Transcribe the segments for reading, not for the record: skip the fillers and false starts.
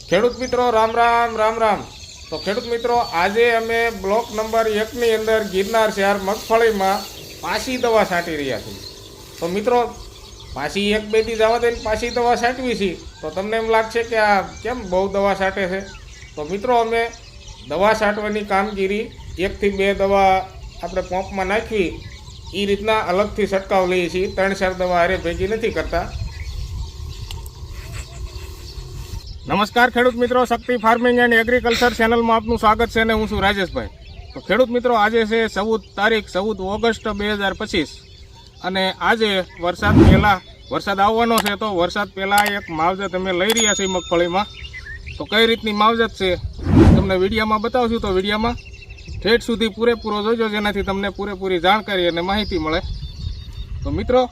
ખેડૂત મિત્રો રામ રામ રામ રામ। તો ખેડૂત મિત્રો આજે અમે બ્લોક નંબર 1 ની અંદર ગિરનાર શહેર મગફળીમાં પાછી દવા છાંટી રહ્યા છીએ। તો મિત્રો પાછી એક બે દી જવા દઈને પાછી દવા છાંટવી છે તો તમને એમ લાગશે કે આ કેમ બહુ દવા છાંટે છે। તો મિત્રો અમે દવા છાંટવાની કામગીરી 1 થી 2 દવા આપણે પંપમાં નાખવી એ રીતના અલગથી છંટકાવ લઈએ છીએ, 3-4 દવા હારે ભેગી નથી કરતા। નમસ્કાર ખેડૂત મિત્રો, શક્તિ ફાર્મિંગ એન્ડ એગ્રીકલ્ચર ચેનલમાં આપનું સ્વાગત છે અને હું છું રાજેશભાઈ। તો ખેડૂત મિત્રો આજે છે 14 ઓગસ્ટ 2025 અને આજે વરસાદ આવવાનો છે। તો વરસાદ પહેલાં એક માવજત અમે લઈ રહ્યા છીએ મગફળીમાં। તો કઈ રીતની માવજત છે તમને વિડીયોમાં બતાવશું, તો વિડીયોમાં ઠેઠ સુધી પૂરેપૂરો જોજો જેનાથી તમને પૂરેપૂરી જાણકારી અને માહિતી મળે। તો મિત્રો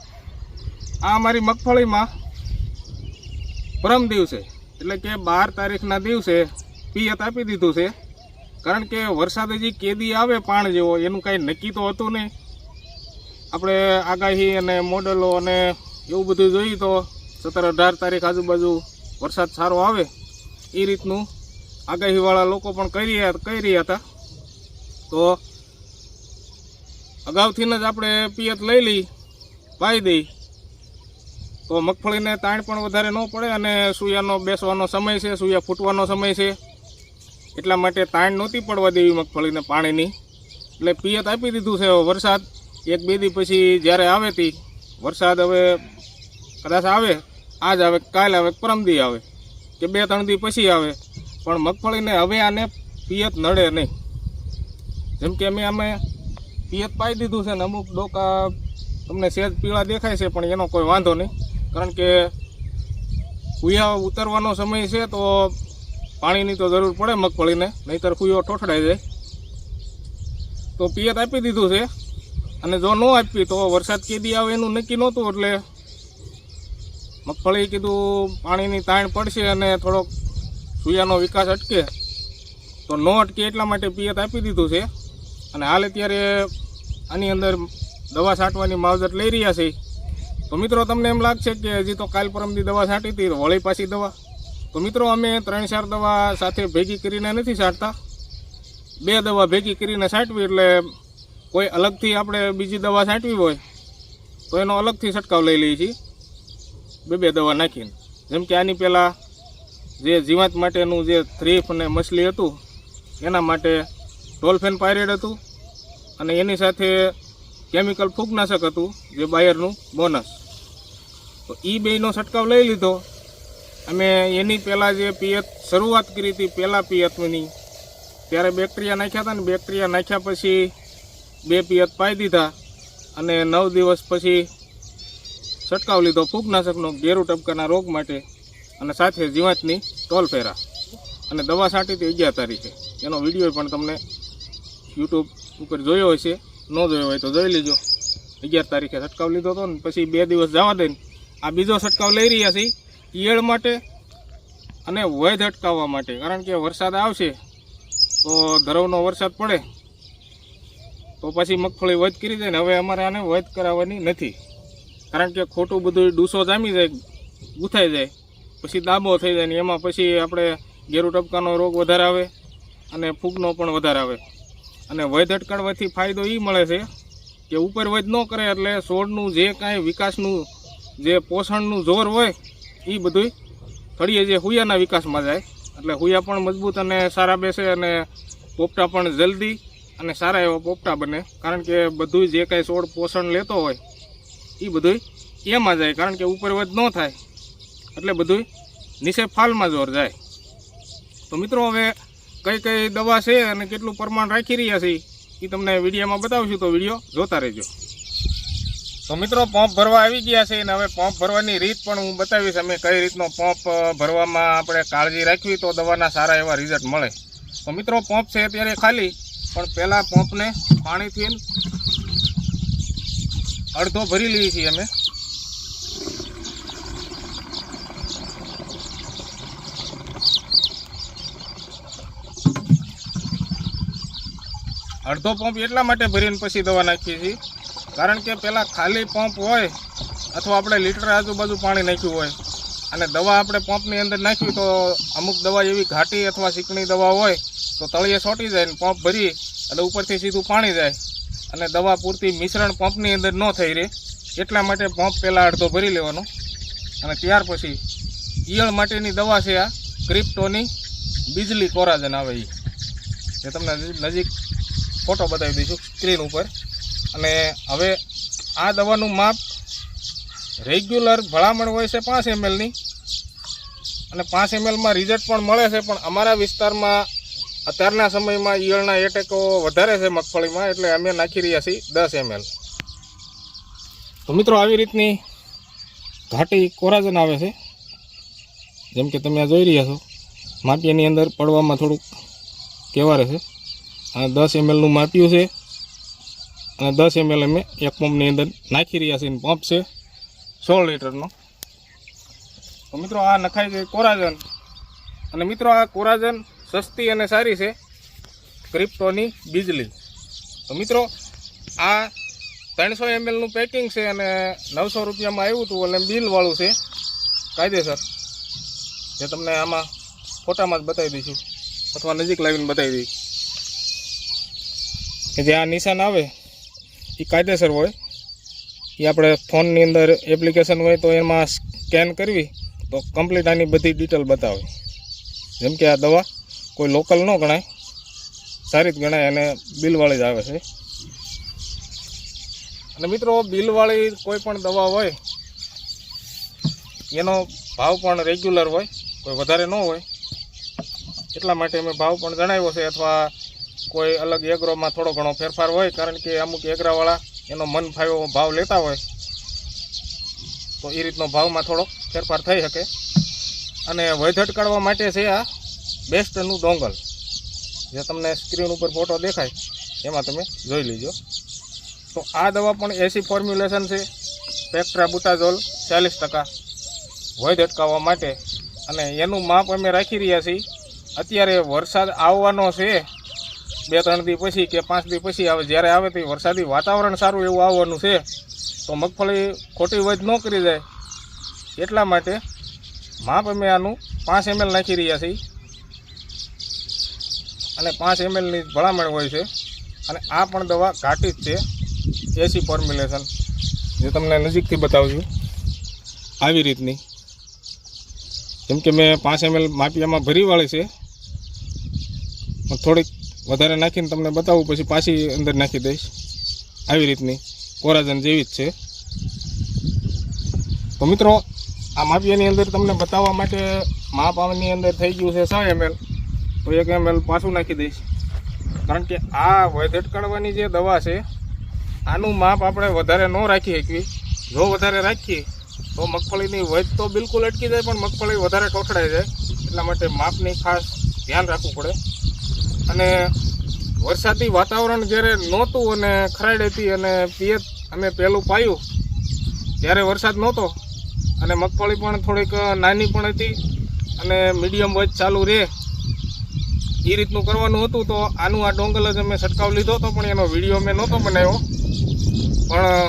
આ અમારી મગફળીમાં પરમ દિવસે એટલે કે 12 તારીખના દિવસે પિયત આપી દીધું છે, કારણ કે વરસાદ હજી કેદી આવે પાણ જેવો એનું કાંઈ નક્કી તો હતું નહીં। આપણે આગાહી અને મોડલો અને એવું બધું જોઈએ તો 17-18 તારીખ આજુબાજુ વરસાદ સારો આવે એ રીતનું આગાહીવાળા લોકો પણ કહી રહ્યા હતા। તો અગાઉથી જ આપણે પિયત લઈ લઈ પાઈ દઈ તો મગફળીને તાણ પણ વધારે ન પડે અને સૂયાનો બેસવાનો સમય છે, સૂયા ફૂટવાનો સમય છે, એટલા માટે તાણ નહોતી પડવા દેવી મગફળીને પાણીની, એટલે પિયત આપી દીધું છે। વરસાદ 1-2 દી પછી જ્યારે આવે તી વરસાદ હવે કદાચ આવે, આજ આવે, કાલ આવે, પરમદી આવે કે 2-3 દી પછી આવે, પણ મગફળીને હવે આને પિયત નડે નહીં। જેમ કે અમે પિયત પાઈ દીધું છે ને અમુક ડોકા તમને સહેજ પીળા દેખાય છે, પણ એનો કોઈ વાંધો નહીં, કારણ કે ફૂયા ઉતરવાનો સમય છે તો પાણીની તો જરૂર પડે મગફળીને, નહીંતર ફૂયો ઠોઠડાઈ જાય। તો પિયત આપી દીધું છે અને જો ન આપી તો વરસાદ કેદી આવે એનું નક્કી નહોતું, એટલે મગફળી કીધું પાણીની તાણ પડશે અને થોડોક ફૂયાનો વિકાસ અટકે તો ન અટકે એટલા માટે પિયત આપી દીધું છે। અને હાલ અત્યારે આની અંદર દવા છાંટવાની માવજત લઈ રહ્યા છે। તો મિત્રો તમને એમ લાગશે કે હજી તો કાલ પરમદી દવા છાંટી હતી વળી પાછી દવા, તો મિત્રો અમે 3-4 દવા સાથે ભેગી કરીને નથી છાંટતા, 2 દવા ભેગી કરીને છાંટવી, એટલે કોઈ અલગથી આપણે બીજી દવા છાંટવી હોય તો એનો અલગથી છંટકાવ લઈ લઈએ છીએ 2 દવા નાખીને। જેમ કે આની પહેલાં જે જીવાત માટેનું જે થ્રીપ અને મછલી હતું એના માટે ટોલફેન પાયરેટ હતું અને એની સાથે કેમિકલ ફૂગનાશક હતું જે બાયરનું બોનસ, તો એ બેયનો છંટકાવ લઈ લીધો અમે। એની પહેલાં જે પિયત શરૂઆત કરી હતી પહેલાં પિયતની ત્યારે બેક્ટેરિયા નાખ્યા હતા ને, બેક્ટેરિયા નાખ્યા પછી 2 પિયત પાઈ દીધા અને 9 દિવસ પછી છંટકાવ લીધો ફૂગનાશકનો ઘેરું ટપકાના રોગ માટે અને સાથે જીવાતની ટોલફેરા, અને દવા છાંટી હતી 11 તારીખે। એનો વિડીયો પણ તમને યુટ્યુબ ઉપર જોયો હશે, ન જોયો હોય તો જોઈ લીજો। 11 તારીખે છંટકાવ લીધો હતો ને પછી 2 દિવસ જવા દઈને આ બીજો છંટકાવ લઈ રહ્યા છીએ ઈયળ માટે અને વૈધ અટકાવવા માટે, કારણ કે વરસાદ આવશે તો ધરવનો વરસાદ પડે તો પછી મગફળી વૈધ કરી જાય ને, હવે અમારે આને વૈધ કરાવવાની નથી, કારણ કે ખોટું બધું ડૂસો જામી જાય, ગૂંથાઈ જાય, પછી દાબો થઈ જાય ને એમાં પછી આપણે ઘેરું ટપકાનો રોગ વધારે આવે અને ફૂગનો પણ વધારે આવે। અને વૈધ અટકાવવાથી ફાયદો એ મળે છે કે ઉપર વૈધ ન કરે એટલે છોડનું જે કાંઈ વિકાસનું જે પોષણનું જોર હોય એ બધું થળીએ જે હુયાના વિકાસમાં જાય, એટલે હુયા પણ મજબૂત અને સારા બેસે અને પોપટા પણ જલ્દી અને સારા એવા પોપટા બને, કારણ કે બધું જે કાંઈ છોડ પોષણ લેતો હોય એ બધું એમાં જાય, કારણ કે ઉપર વૈધ ન થાય એટલે બધું નીચે ફાલમાં જોર જાય। તો મિત્રો હવે કઈ દવા છે અને કેટલું પ્રમાણ રાખી રહ્યા છે એ તમને વિડીયોમાં બતાવશું, તો વિડીયો જોતા રહેજો। તો મિત્રો પંપ ભરવા આવી ગયા છે અને હવે પંપ ભરવાની રીત પણ હું બતાવીશ, અમે કઈ રીતનો પંપ ભરવામાં આપણે કાળજી રાખવી તો દવાના સારા એવા રિઝલ્ટ મળે। તો મિત્રો પંપ છે અત્યારે ખાલી, પણ પહેલાં પંપને પાણીથી અડધો ભરી લઈએ છીએ અમે। અડધો પંપ એટલા માટે ભરીને પછી દવા નાખીએ છીએ કારણ કે પહેલાં ખાલી પંપ હોય અથવા આપણે લીટર આજુબાજુ પાણી નાખ્યું હોય અને દવા આપણે પંપની અંદર નાખવી તો અમુક દવા એવી ઘાટી અથવા ચીકણી દવા હોય તો તળિયે છોટી જાય ને પંપ ભરી અને ઉપરથી સીધું પાણી જાય અને દવા પૂરતી મિશ્રણ પંપની અંદર ન થઈ રહે એટલા માટે પંપ પહેલાં અડધો ભરી લેવાનો અને ત્યાર પછી ઈયળ માટેની દવા છે આ ક્રિપ્ટોની બીજલી કોરાજન આવે એ તમને નજીક ફોટો બતાવી દઈશું સ્ક્રીન ઉપર. અને હવે આ દવાનું માપ રેગ્યુલર ભલામણ હોય છે 5 mlની અને 5 mlમાં રિઝલ્ટ પણ મળે છે, પણ અમારા વિસ્તારમાં અત્યારના સમયમાં ઈયળના એટેકો વધારે છે મગફળીમાં એટલે અમે નાખી રહ્યા છીએ 10 ml. તો મિત્રો આવી રીતની ઘાટી કોરાજન આવે છે જેમ કે તમે આ જોઈ રહ્યા છો. માપિયાની અંદર પડવામાં થોડુંક કહેવારે છે. આ 10 mlનું માપ્યું છે અને 10 ml અમે એક પંપની અંદર નાખી રહ્યા છીએ. પંપ છે 16 લીટરનો. તો મિત્રો આ નખાઈ ગઈ કોરાજન. અને મિત્રો આ કોરાજન સસ્તી અને સારી છે, ક્રિપ્ટોની બીજલી. તો મિત્રો આ 300 mlનું પેકિંગ છે અને 900 રૂપિયામાં આવ્યું હતું એટલે બિલવાળું છે કાયદેસર, જે તમને આમાં ફોટામાં જ બતાવી દઈશું અથવા નજીક લાવીને બતાવી દઈશ કે જે આ નિશાન આવે એ કાયદેસર હોય. એ આપણે ફોનની અંદર એપ્લિકેશન હોય તો એમાં સ્કેન કરવી તો કમ્પ્લીટ આની બધી ડિટેલ બતાવે. જેમ કે આ દવા કોઈ લોકલ ન ગણાય, સારી જ ગણાય અને બિલવાળી જ આવે છે. અને મિત્રો બિલવાળી કોઈ પણ દવા હોય એનો ભાવ પણ રેગ્યુલર હોય, કોઈ વધારે ન હોય, એટલા માટે અમે ભાવ પણ જણાવ્યો છે. અથવા કોઈ અલગ એગ્રોમાં થોડો ઘણો ફેરફાર હોય, કારણ કે અમુક એગ્રાવાળા એનો મન ફાવ્યો ભાવ લેતા હોય તો એ રીતનો ભાવમાં થોડોક ફેરફાર થઈ શકે. અને વૈધ અટકાડવા માટે છે આ બેસ્ટનું ડોંગલ, જે તમને સ્ક્રીન ઉપર ફોટો દેખાય એમાં તમે જોઈ લીજો. તો આ દવા પણ એસી ફોર્મ્યુલેશન છે, પેક્ટ્રાબુટાઝોલ 40% વૈધ અટકાવવા માટે. અને એનું માપ અમે રાખી રહ્યા છીએ. અત્યારે વરસાદ આવવાનો છે 2-3 દી પછી કે 5 દી પછી આવે, જ્યારે આવે તે વરસાદી વાતાવરણ સારું એવું આવવાનું છે તો મગફળી ખોટી વૈધ ન કરી જાય એટલા માટે માપ અમે આનું 5 ml નાખી રહ્યા છીએ. અને 5 mlની ભલામણ હોય છે. અને આ પણ દવા ઘાટી જ છે, એસી ફોર્મ્યુલેશન, જે તમને નજીકથી બતાવું છું આવી રીતની. જેમ કે મેં 5 ml માપિયામાં ભરી વાળી છે, થોડીક વધારે નાખીને તમને બતાવું પછી પાછી અંદર નાખી દઈશ. આવી રીતની કોરાજન જેવી જ છે. તો મિત્રો આ માપિયાની અંદર તમને બતાવવા માટે માપ આની અંદર થઈ ગયું છે 6 ml, તો 1 ml પાછું નાખી દઈશ. કારણ કે આ વૈધ અટકાડવાની જે દવા છે આનું માપ આપણે વધારે ન રાખી શકીએ. જો વધારે રાખીએ તો મગફળીની વૈધ તો બિલકુલ અટકી જાય, પણ મગફળી વધારે ટોઠડાઈ જાય. એટલા માટે માપની ખાસ ધ્યાન રાખવું પડે. અને વરસાદી વાતાવરણ જ્યારે નહોતું અને ખરાડ હતી અને પિયત અમે પહેલું પાયું ત્યારે વરસાદ નહોતો અને મગફળી પણ થોડીક નાની પણ હતી અને મીડિયમ વચ ચાલુ રહે એ રીતનું કરવાનું હતું. તો આનું આ ડોંગલ જ અમે છંટકાવ લીધો હતો, પણ એનો વિડીયો મેં નહોતો બનાવ્યો. પણ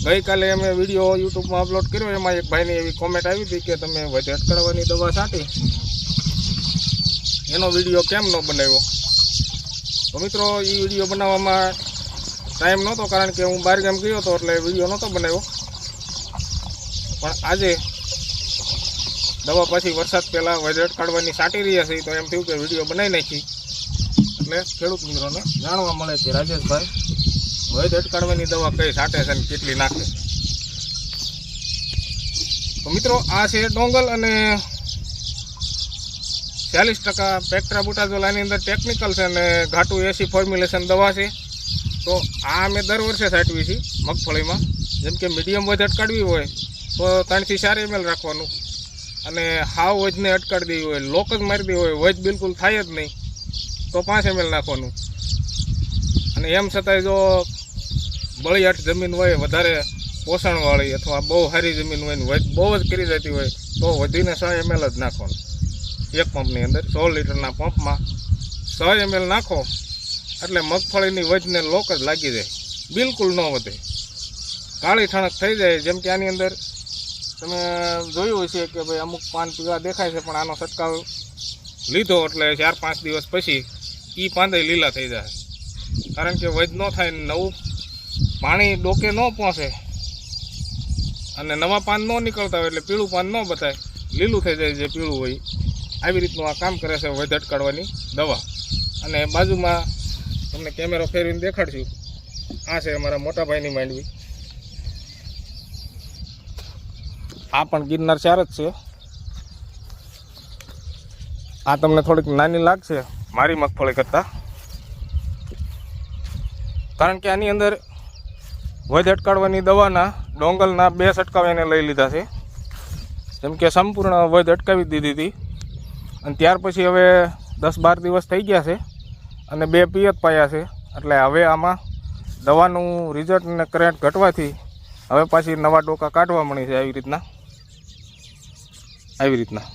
ગઈકાલે અમે વિડીયો યુટ્યુબમાં અપલોડ કર્યો, એમાં એક ભાઈની એવી કોમેન્ટ આવી હતી કે તમે વૈધ અટકાડવાની દવા છાંટી, એનો વિડીયો કેમ ન બનાવ્યો. તો મિત્રો એ વિડીયો બનાવવામાં ટાઈમ નહોતો, કારણ કે હું બહાર ગામ ગયો હતો એટલે વિડીયો નહોતો બનાવ્યો. પણ આજે દવા પાછી વરસાદ પહેલાં વૈધ અટકાડવાની છાંટી રહ્યા છે તો એમ થયું કે વિડીયો બનાવી નાખી એટલે ખેડૂત મિત્રોને જાણવા મળે કે રાજેશભાઈ વૈધ અટકાડવાની દવા કઈ છાંટે છે અને કેટલી નાખે. તો મિત્રો આ છે ડોંગલ અને 40% પેક્ટ્રાબુટાઝોલ આની અંદર ટેકનિકલ છે અને ઘાટું એસી ફોર્મ્યુલેશન દવા છે. તો આ અમે દર વર્ષે છાંટવી છીએ મગફળીમાં. જેમ કે મીડિયમ વૈધ અટકાડવી હોય તો 3 થી 4 ml રાખવાનું, અને હાવ વૈધને અટકાડી દેવી હોય, લોક જ મારી દેવી હોય, વૈધ બિલકુલ થાય જ નહીં તો 5 ml નાખવાનું. અને એમ છતાંય જો બળિયાટ જમીન હોય, વધારે પોષણવાળી અથવા બહુ સારી જમીન હોય ને વૈધ બહુ જ કરી જતી હોય તો વધીને 6 ml જ નાખવાનું. એક પંપની અંદર 16 લીટરના પંપમાં 6 ml નાખો એટલે મગફળીની વૈધને લોક જ લાગી જાય, બિલકુલ ન વધે, કાળી ઠણક થઈ જાય. જેમ કે આની અંદર તમે જોયું હશે કે ભાઈ અમુક પાન પીળા દેખાય છે, પણ આનો છંટકાવ લીધો એટલે 4-5 દિવસ પછી એ પાંદે લીલા થઈ જાય. કારણ કે વધ ન થાય, નવું પાણી ડોકે ન પહોંચે અને નવા પાન ન નીકળતા હોય એટલે પીળું પાન ન બતાય, લીલું થઈ જાય જે પીળું હોય. આવી રીતનું આ કામ કરે છે વધ અટકાડવાની દવા. અને બાજુમાં તમને કેમેરો ફેરવીને દેખાડશું. આ છે અમારા મોટા ભાઈની માંડવી. આ પણ ગિરનાર 4 જ છે. આ તમને થોડીક નાની લાગશે મારી મગફળી કરતાં, કારણ કે આની અંદર વધ અટકાડવાની દવાના ડોંગલના 2 છંટકાવ એને લઈ લીધા છે. જેમ કે સંપૂર્ણ વધ અટકાવી દીધી હતી અને ત્યાર પછી હવે 10-12 દિવસ થઈ ગયા છે અને 2 પિયત પાયા છે. એટલે હવે આમાં દવાનું રિઝલ્ટ અને કરંટ ઘટવાથી હવે પાછી નવા ડોકા કાઢવા મળી છે. આવી રીતના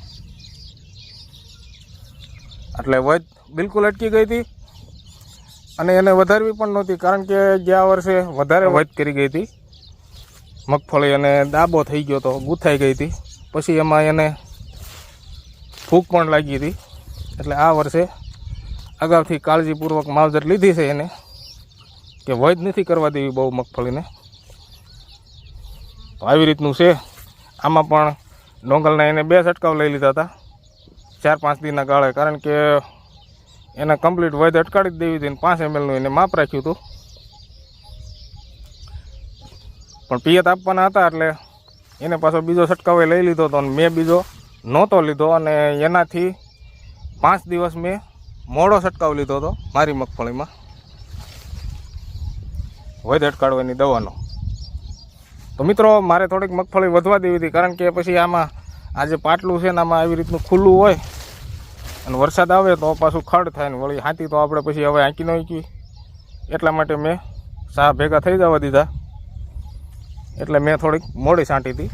એટલે વધ બિલકુલ અટકી ગઈ હતી અને એને વધારવી પણ નહોતી, કારણ કે ગયા વર્ષે વધારે વધ કરી ગઈ હતી મગફળી અને દાબો થઈ ગયો હતો, ગૂંથાઈ ગઈ હતી. પછી એમાં એને ફૂગ પણ લાગી હતી. એટલે આ વર્ષે અગાઉથી કાળજીપૂર્વક માવજત લીધી છે એને કે વધ નથી કરવા દેવી બહુ મગફળીને. તો આવી રીતનું છે. આમાં પણ ડોંગલના એને 2 છંટકાવ લઈ લીધા હતા 4-5 દિનના ગાળે, કારણ કે એને કમ્પ્લીટ વધ અટકાડી જ દેવી હતી ને 5 mlનું એને માપ રાખ્યું હતું. પણ પિયત આપવાના હતા એટલે એને પાછો બીજો છંટકાવ લઈ લીધો હતો અને મેં બીજો નહોતો લીધો અને એનાથી 5 દિવસ મેં મોડો છંટકાવ લીધો હતો મારી મગફળીમાં વધ અટકાડવાની દવાનો. તો મિત્રો મારે થોડીક મગફળી વધવા દેવી હતી, કારણ કે પછી આમાં આ જે પાટલું છે ને આમાં આવી રીતનું ખુલ્લું હોય અને વરસાદ આવે તો પાછું ખડ થાય ને વળી હાથી તો આપણે પછી હવે હાંકી ન હાંકી. એટલા માટે મેં સા ભેગા થઈ જવા દીધા. એટલે મેં થોડીક મોડી છાંટી હતી.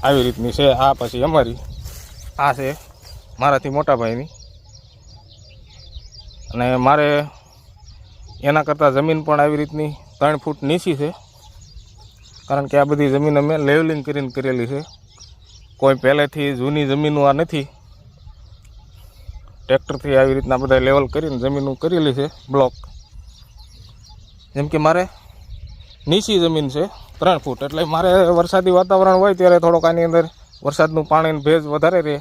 આવી રીતની છે. આ પછી અમારી આ છે મારાથી મોટા ભાઈની, અને મારે એના કરતાં જમીન પણ આવી રીતની 3 ફૂટ નીચી છે, કારણ કે આ બધી જમીન અમે લેવલિંગ કરીને કરેલી છે. કોઈ પહેલેથી જૂની જમીનો આ નથી, ટ્રેક્ટરથી આવી રીતના બધા લેવલ કરીને જમીનો કરેલી છે બ્લોક. જેમ કે મારે નીચી જમીન છે 3 ફૂટ, એટલે મારે વરસાદી વાતાવરણ હોય ત્યારે થોડોક આની અંદર વરસાદનું પાણી ભેજ વધારે રહે,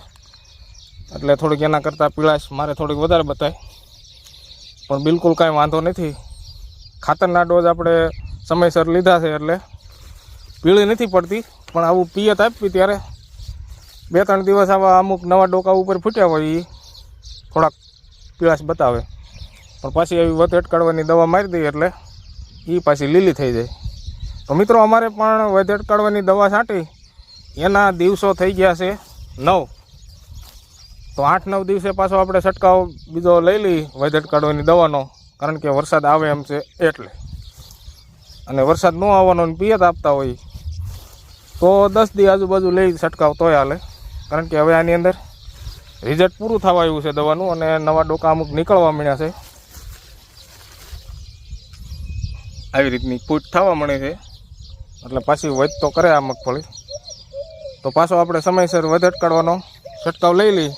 એટલે થોડીક એના કરતાં પીળાશ મારે થોડીક વધારે બતાય. પણ બિલકુલ કાંઈ વાંધો નથી. ખાતરના ડોઝ આપણે સમયસર લીધા છે એટલે પીળી નથી પડતી. પણ આવું પિયત આપવી ત્યારે 2-3 દિવસ આવા અમુક નવા ડોકા ઉપર ફૂટ્યા હોય એ થોડાક પીળાશ બતાવે, પણ પાછી આવી વધ અટકાડવાની દવા મારી દઈએ એટલે એ પાછી લીલી થઈ જાય. તો મિત્રો અમારે પણ વધ અટકાડવાની દવા છાંટી એના દિવસો થઈ ગયા છે 9. તો 8-9 દિવસે પાછો આપણે છંટકાવ બીજો લઈ લઈ વધ અટકાડવાની દવાનો, કારણ કે વરસાદ આવે એમ છે એટલે. અને વરસાદ ન આવવાનો પિયત આપતા હોય તો 10 દી આજુબાજુ લઈ છંટકાવ તોય હાલે, કારણ કે હવે આની અંદર રિઝલ્ટ પૂરું થવા આવ્યું છે દવાનું અને નવા ડોકા અમુક નીકળવા મળ્યા છે. આવી રીતની ફૂટ થવા મળે છે એટલે પાછી વધ તો કરે આ મગફળી. તો પાછો આપણે સમયસર વધ અટકાડવાનો છંટકાવ લઈ લઈ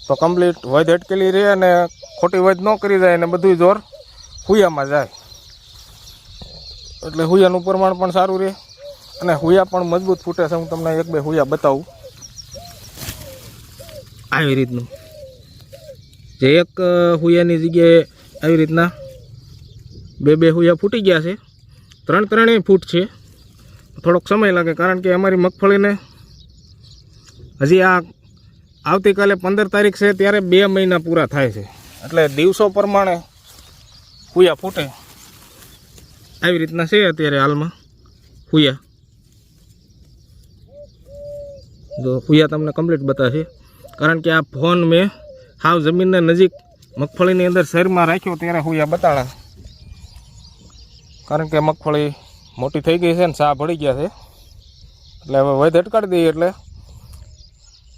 તો કમ્પ્લીટ વધ અટકેલી રહે અને ખોટી વધ ન કરી જાય અને બધું જોર હુયામાં જાય. એટલે હુયાનું પ્રમાણ પણ સારું રહે અને હુયા પણ મજબૂત ફૂટે છે. હું તમને 1-2 હુયા બતાવું. આવી રીતનું જે એક હુયાની જગ્યાએ આવી રીતના 2-2 હુયા ફૂટી ગયા છે. 3-3 ફૂટ છે. થોડોક સમય લાગે, કારણ કે અમારી મગફળીને હજી આ આવતીકાલે 15 તારીખ છે ત્યારે 2 મહિના પૂરા થાય છે. એટલે દિવસો પ્રમાણે હુયા ફૂટે. આવી રીતના છે અત્યારે હાલમાં હુયા. જો હુયા તમને કમ્પ્લીટ બતાવશે, કારણ કે આ ફોન મેં હાવ જમીનને નજીક મગફળીની અંદર શરીરમાં રાખ્યો ત્યારે હુયા બતાડા, કારણ કે મગફળી મોટી થઈ ગઈ છે ને સા ભળી ગયા છે. એટલે હવે વધ અટકાડી દઈએ એટલે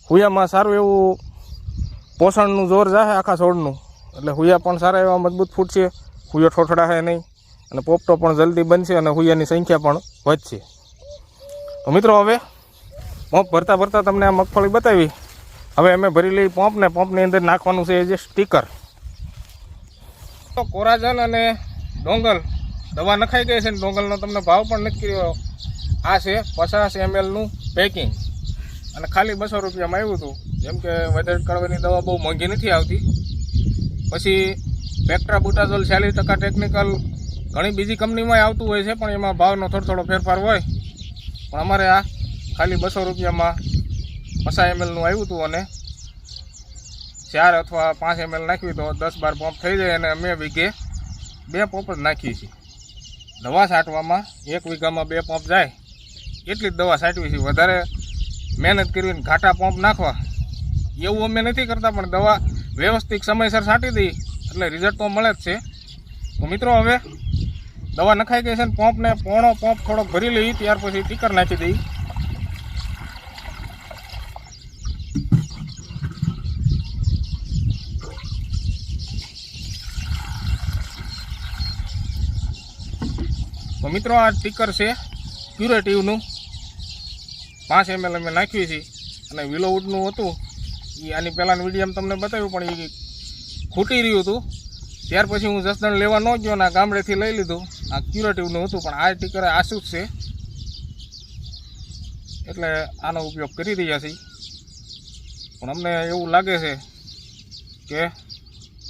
હુયામાં સારું એવું પોષણનું જોર જાહે આખા છોડનું. એટલે હુયા પણ સારા એવા મજબૂત ફૂટશે, હુયો ઠોઠડાશે નહીં અને પોપટો પણ જલ્દી બનશે અને હુયાની સંખ્યા પણ વધશે. તો મિત્રો હવે પંપ ભરતા ભરતા તમને આ મગફળી બતાવી. હવે અમે ભરી લઈ પંપને. પંપની અંદર નાખવાનું છે જે સ્ટીકર. તો કોરાજન અને ડોંગલ દવા નખાઈ ગઈ છે ને ડોંગલનો તમને ભાવ પણ નથી કર્યો. આ છે 50 ml પેકિંગ અને ખાલી 200 રૂપિયામાં આવ્યું હતું. જેમ કે વધારે કળવાની દવા બહુ મોંઘી નથી આવતી. પછી પેક્ટ્રાબુટાઝોલ 40% ટેકનિકલ ઘણી બીજી કંપનીમાં આવતું હોય છે, પણ એમાં ભાવનો થોડો ફેરફાર હોય. પણ અમારે આ ખાલી 200 રૂપિયામાં 50 ml આવ્યું હતું અને 4 અથવા 5 ml નાખ્યું તો 10-12 પંપ થઈ જાય. અને અમે વીઘે 2 પંપ જ નાખીએ છીએ. દવા છાંટવામાં 1 વીઘામાં 2 પંપ જાય એટલી જ દવા છાંટવી છે. વધારે મહેનત કરીને ઘાટા પંપ નાખવા એવું અમે નથી કરતા, પણ દવા વ્યવસ્થિત સમયસર છાંટી દઈ એટલે રિઝલ્ટ તો મળે જ છે. તો મિત્રો હવે દવા નખાઈ ગઈ છે ને પંપને પોણો પંપ થોડોક ભરી લઈ, ત્યાર પછી ટીકર નાખી દઈ. તો મિત્રો આ ટીકર છે ક્યુરેટિવનું 5 ml અમે નાખ્યું છે. અને વિલોવુડનું હતું એ આની પહેલાંની વિડીયોમાં તમને બતાવ્યું, પણ એ ખૂટી રહ્યું હતું. ત્યાર પછી હું જસદણ લેવા ન ગયો ને આ ગામડેથી લઈ લીધું. આ ક્યુરેટિવનું હતું, પણ આ ટીકર આસુસ છે એટલે આનો ઉપયોગ કરી રહ્યા છીએ. પણ અમને એવું લાગે છે કે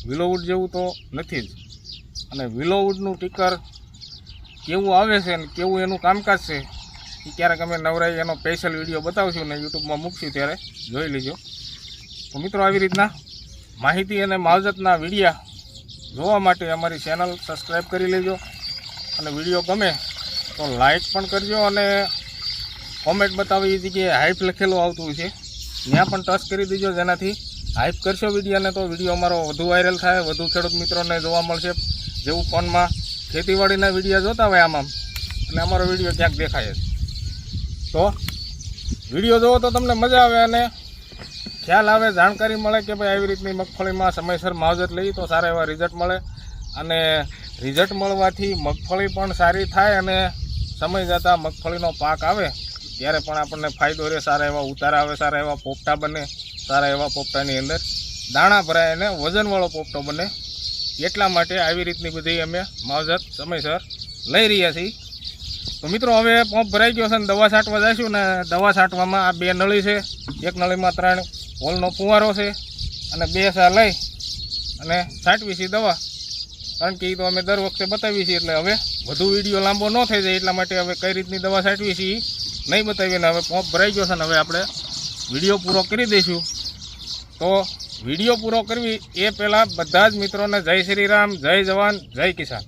વિલોવુડ જેવું તો નથી જ. અને વિલોવુડનું ટીકર કેવું આવે છે ને કેવું એનું કામકાજ છે એ ક્યારેક અમે નવરાઈ એનો સ્પેશિયલ વિડીયો બતાવશું ને યુટ્યુબમાં મૂકશું, ત્યારે જોઈ લેજો. તો મિત્રો આવી રીતના માહિતી અને માવજતના વિડીયા જોવા માટે અમારી ચેનલ સબસ્ક્રાઈબ કરી લેજો. અને વિડીયો ગમે તો લાઈક પણ કરજો અને કોમેન્ટ બતાવી એ જગ્યાએ હાઈપ લખેલું આવતું છે ત્યાં પણ ટચ કરી દેજો. જેનાથી હાઈપ કરશો વિડીયોને તો વિડીયો અમારો વધુ વાયરલ થાય, વધુ ખેડૂત મિત્રોને જોવા મળશે. જેવું ફોનમાં ખેતીવાડીના વિડીયો જોતા હોય આમાં, અને અમારો વિડીયો ક્યાંક દેખાય છે. તો વિડીયો જોવો તો તમને મજા આવે અને ખ્યાલ આવે, જાણકારી મળે કે ભાઈ આવી રીતની મગફળીમાં સમયસર માવજત લઈ તો સારા એવા રિઝલ્ટ મળે. અને રિઝલ્ટ મળવાથી મગફળી પણ સારી થાય અને સમય જતાં મગફળીનો પાક આવે ત્યારે પણ આપણને ફાયદો રહે. સારા એવા ઉતારા આવે, સારા એવા પોપટા બને, સારા એવા પોપટાની અંદર દાણા ભરાય અને વજનવાળો પોપટો બને. એટલા માટે આવી રીતની બધી અમે માવજત સમયસર લઈ રહ્યા છીએ. તો મિત્રો હવે પંપ ભરાઈ ગયો છે ને દવા છાંટવા જઈશું. ને દવા છાંટવામાં આ 2 નળી છે. એક નળીમાં 3 હોલનો ફુવારો છે અને 2 સા લઈ અને છાંટવી છે દવા. કારણ કે એ તો અમે દર વખતે બતાવીએ છીએ, એટલે હવે વધુ વિડીયો લાંબો ન થઈ જાય એટલા માટે હવે કઈ રીતની દવા છાંટવી છે એ નહીં બતાવીએ. ને હવે પંપ ભરાઈ ગયો છે ને હવે આપણે વિડીયો પૂરો કરી દઈશું. તો વિડીયો પૂરો કરવી એ પહેલાં બધા જ મિત્રોને જય શ્રી રામ, જય જવાન, જય કિસાન.